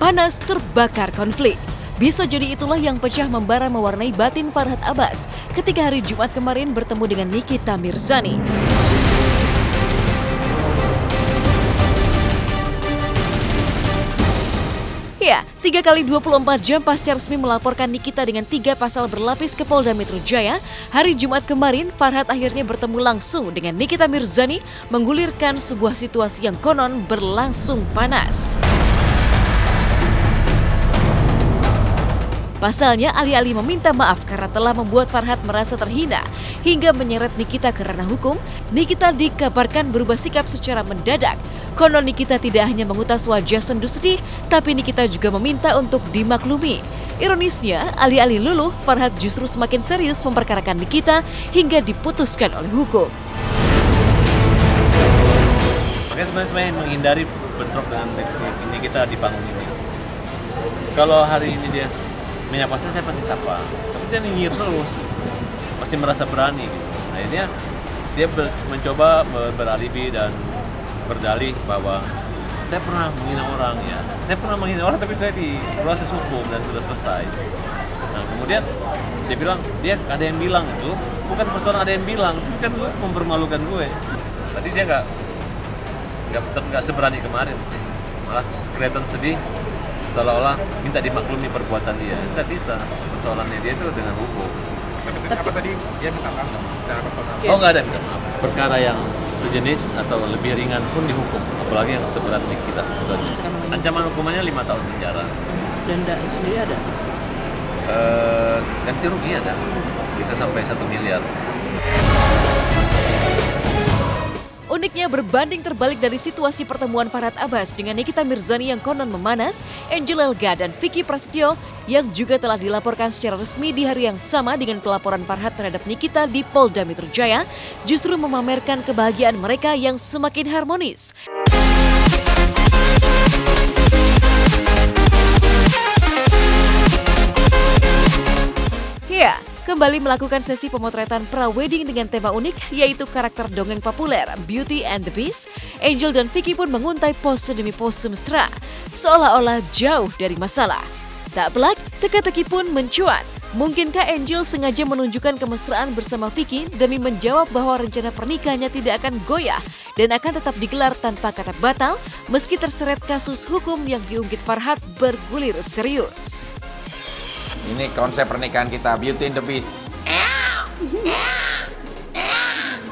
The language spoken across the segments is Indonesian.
panas terbakar konflik. Bisa jadi itulah yang pecah membara mewarnai batin Farhad Abbas ketika hari Jumat kemarin bertemu dengan Nikita Mirzani. Ya, 3 kali 24 jam pasca resmi melaporkan Nikita dengan 3 pasal berlapis ke Polda Metro Jaya, hari Jumat kemarin Farhad akhirnya bertemu langsung dengan Nikita Mirzani menggulirkan sebuah situasi yang konon berlangsung panas. Pasalnya, alih-alih meminta maaf karena telah membuat Farhad merasa terhina hingga menyeret Nikita ke ranah hukum, Nikita dikabarkan berubah sikap secara mendadak. Konon Nikita tidak hanya mengutas wajah sendu sedih, tapi Nikita juga meminta untuk dimaklumi. Ironisnya, alih-alih luluh, Farhad justru semakin serius memperkarakan Nikita hingga diputuskan oleh hukum. Makanya sebenarnya menghindari bentrok dengan Nikita di panggung ini. Kalau hari ini dia menyapa saya pasti sapa, tapi dia nyinyir terus, masih merasa berani gitu. Akhirnya dia mencoba beralibi dan berdalih bahwa saya pernah menghina orang ya, saya pernah menghina orang tapi saya di proses hukum dan sudah selesai. Nah kemudian dia bilang, dia ada yang bilang itu bukan persoalan ada yang bilang, tapi kan lu mempermalukan gue. Tadi dia nggak seberani kemarin sih, malah kelihatan sedih. Seolah-olah minta dimaklumi perbuatan dia. Nggak bisa, persoalannya dia itu dengan hukum. Apa tadi dia minta maaf secara personal? Oh nggak ada minta maaf. Perkara yang sejenis atau lebih ringan pun dihukum, apalagi yang seberat Nikita. Ancaman hukumannya 5 tahun penjara. Denda sendiri ada? Ganti rugi ada, bisa sampai 1 miliar. Uniknya berbanding terbalik dari situasi pertemuan Farhad Abbas dengan Nikita Mirzani yang konon memanas, Angel Elga dan Vicky Prasetyo yang juga telah dilaporkan secara resmi di hari yang sama dengan pelaporan Farhad terhadap Nikita di Polda Metro Jaya justru memamerkan kebahagiaan mereka yang semakin harmonis. Ya, kembali melakukan sesi pemotretan pra-wedding dengan tema unik, yaitu karakter dongeng populer Beauty and the Beast. Angel dan Vicky pun menguntai pose demi pose mesra, seolah-olah jauh dari masalah. Tak pelak, teka-teki pun mencuat. Mungkinkah Angel sengaja menunjukkan kemesraan bersama Vicky demi menjawab bahwa rencana pernikahannya tidak akan goyah dan akan tetap digelar tanpa kata batal, meski terseret kasus hukum yang diungkit Farhad bergulir serius. Ini konsep pernikahan kita, Beauty and the Beast.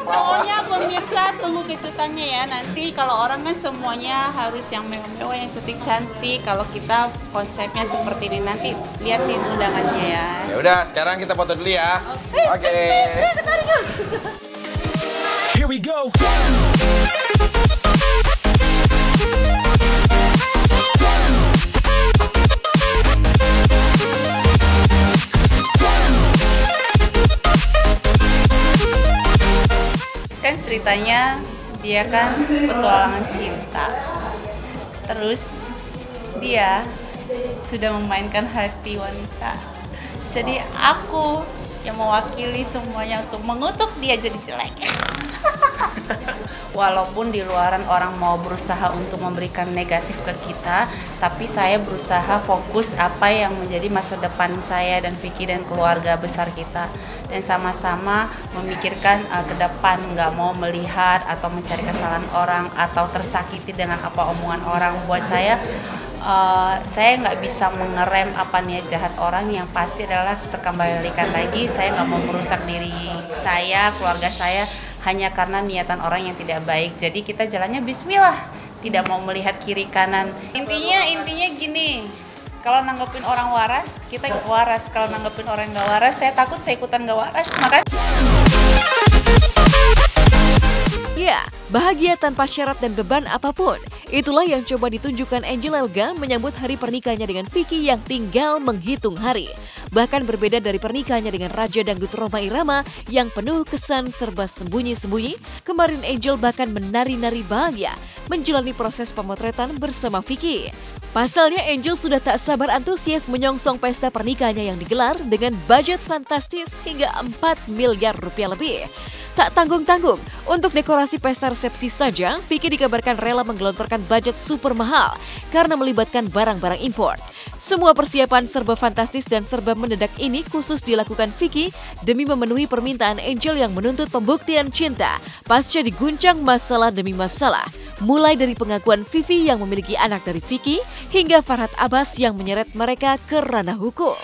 Pokoknya pemirsa tunggu kejutannya ya. Nanti kalau orang kan semuanya harus yang mewah-mewah, yang cantik-cantik. Kalau kita konsepnya seperti ini, nanti lihatin undangannya ya. Ya udah, sekarang kita foto dulu ya. Oke. Here we go. Kan ceritanya dia kan petualangan cinta. Terus dia sudah memainkan hati wanita. Jadi aku yang mewakili semuanya untuk mengutuk dia jadi jelek. Walaupun di luaran orang mau berusaha untuk memberikan negatif ke kita, tapi saya berusaha fokus apa yang menjadi masa depan saya dan Vicky dan keluarga besar kita, dan sama-sama memikirkan ke depan, nggak mau melihat atau mencari kesalahan orang atau tersakiti dengan apa omongan orang. Buat saya nggak bisa mengerem apa niat jahat orang. Yang pasti adalah terkembalikan lagi, saya nggak mau merusak diri saya, keluarga saya hanya karena niatan orang yang tidak baik. Jadi kita jalannya bismillah, tidak mau melihat kiri kanan. Intinya gini, kalau nanggepin orang waras, kita waras. Kalau nanggepin orang nggak waras, saya takut saya ikutan nggak waras. Makanya Ya, bahagia tanpa syarat dan beban apapun. Itulah yang coba ditunjukkan Angel Elga menyambut hari pernikahannya dengan Vicky yang tinggal menghitung hari. Bahkan berbeda dari pernikahannya dengan Raja Dangdut Rhoma Irama yang penuh kesan serba sembunyi-sembunyi, kemarin Angel bahkan menari-nari bahagia menjalani proses pemotretan bersama Vicky. Pasalnya Angel sudah tak sabar antusias menyongsong pesta pernikahannya yang digelar dengan budget fantastis hingga 4 miliar rupiah lebih. Tak tanggung-tanggung, untuk dekorasi pesta resepsi saja, Vicky dikabarkan rela menggelontorkan budget super mahal karena melibatkan barang-barang impor. Semua persiapan serba fantastis dan serba mendadak ini khusus dilakukan Vicky demi memenuhi permintaan Angel yang menuntut pembuktian cinta pasca diguncang masalah demi masalah. Mulai dari pengakuan Vivi yang memiliki anak dari Vicky hingga Farhad Abbas yang menyeret mereka ke ranah hukum.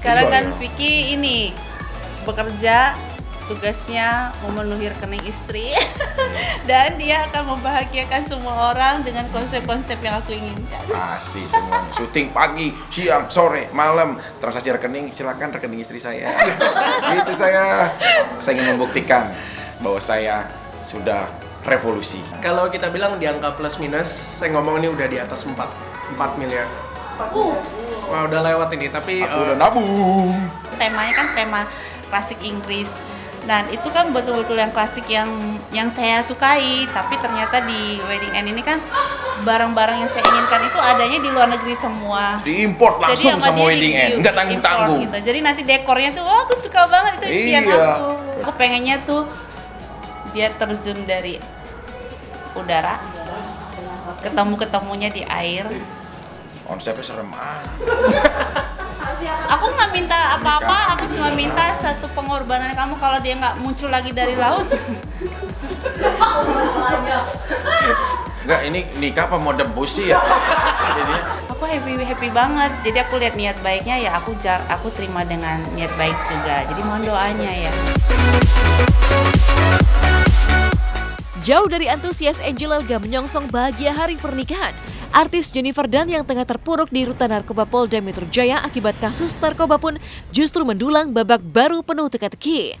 Sekarang kan Vicky ini bekerja, tugasnya memenuhi rekening istri dan dia akan membahagiakan semua orang dengan konsep-konsep yang aku inginkan. Pasti semua. Syuting pagi, siang, sore, malam, transaksi rekening, silakan rekening istri saya. Gitu saya ingin membuktikan bahwa saya sudah revolusi. Kalau kita bilang di angka plus minus, saya ngomong ini udah di atas 4 miliar. Wah, udah lewat ini, tapi aku udah nabung. Temanya kan tema klasik Inggris. Dan itu kan betul-betul yang klasik yang saya sukai, tapi ternyata di Wedding End ini kan barang-barang yang saya inginkan itu adanya di luar negeri semua. Diimport langsung sama Wedding End, nggak tanggung-tanggung. Gitu. Jadi nanti dekornya tuh, wah aku suka banget itu impian aku. Aku pengennya tuh dia terjun dari udara, ketemu-ketemunya di air. Konsepnya serem Aku nggak minta apa-apa, aku cuma minta satu pengorbanan kamu kalau dia nggak muncul lagi dari laut. Enggak, ini nikah apa mau debus sih ya? Aku happy banget. Jadi aku lihat niat baiknya ya aku terima dengan niat baik juga. Jadi mohon doanya ya. Jauh dari antusias, Angel Elga menyongsong bahagia hari pernikahan. Artis Jennifer Dunn yang tengah terpuruk di rutan narkoba Polda Metro Jaya akibat kasus narkoba pun justru mendulang babak baru penuh teka-teki.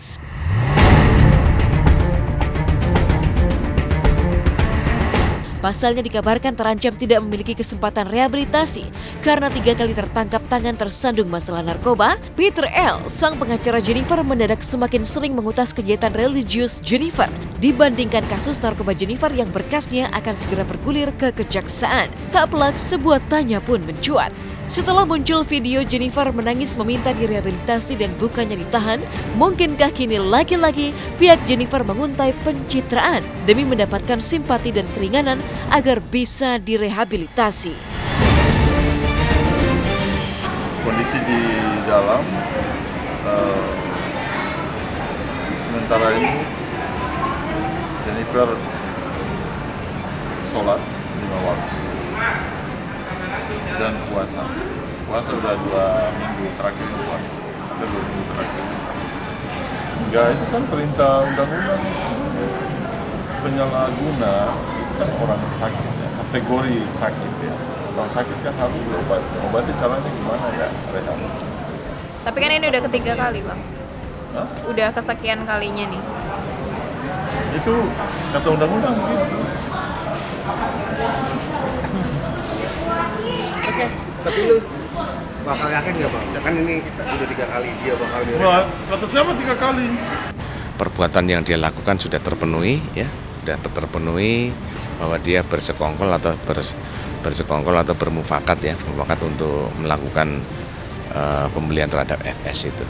Pasalnya dikabarkan terancam tidak memiliki kesempatan rehabilitasi karena 3 kali tertangkap tangan tersandung masalah narkoba. Peter L., sang pengacara Jennifer, mendadak semakin sering mengutas kegiatan religius Jennifer dibandingkan kasus narkoba Jennifer yang berkasnya akan segera bergulir ke kejaksaan. Tak pelak, sebuah tanya pun mencuat. Setelah muncul video Jennifer menangis meminta direhabilitasi dan bukannya ditahan, mungkinkah kini lagi-lagi pihak Jennifer menguntai pencitraan demi mendapatkan simpati dan keringanan agar bisa direhabilitasi? Kondisi di dalam sementara ini Jennifer sholat 5 waktu dan puasa udah 2 minggu terakhir puasa, udah 2 minggu terakhir. Enggak, itu kan perintah undang-undang. Penyalahguna itu kan orang sakit ya, kategori sakit ya. Kalau sakit kan harus diobati caranya gimana ya, rehab. Tapi kan ini udah ketiga kali, Bang. Hah? Udah kesekian kalinya nih. Itu kata undang-undang gitu. Oke, tapi lu bakal yakin nggak Bang? Kan ini udah 3 kali dia bakal Wah, kata siapa 3 kali? Perbuatan yang dia lakukan sudah terpenuhi ya, sudah terpenuhi bahwa dia bersekongkol atau bermufakat ya, bermufakat untuk melakukan pembelian terhadap FS itu.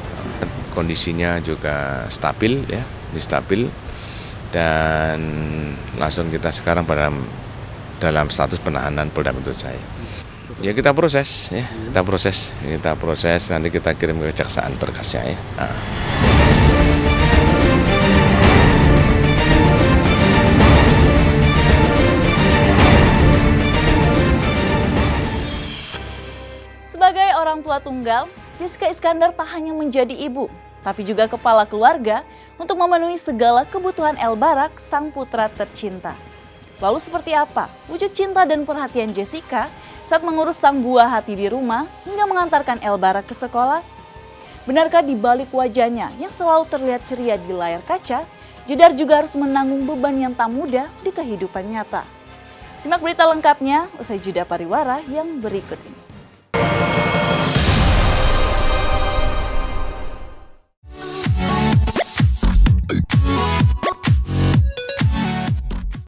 Kondisinya juga stabil ya, stabil, dan langsung kita sekarang dalam status penahanan Polda Metro Jaya. Ya kita proses ya, kita proses nanti kita kirim ke kejaksaan berkasnya ya. Sebagai orang tua tunggal, Jessica Iskandar tak hanya menjadi ibu, tapi juga kepala keluarga untuk memenuhi segala kebutuhan El Barak, sang putra tercinta. Lalu seperti apa wujud cinta dan perhatian Jessica saat mengurus sang buah hati di rumah hingga mengantarkan El Barak ke sekolah? Benarkah di balik wajahnya yang selalu terlihat ceria di layar kaca, Jedar juga harus menanggung beban yang tak mudah di kehidupan nyata? Simak berita lengkapnya usai jeda pariwara yang berikut ini.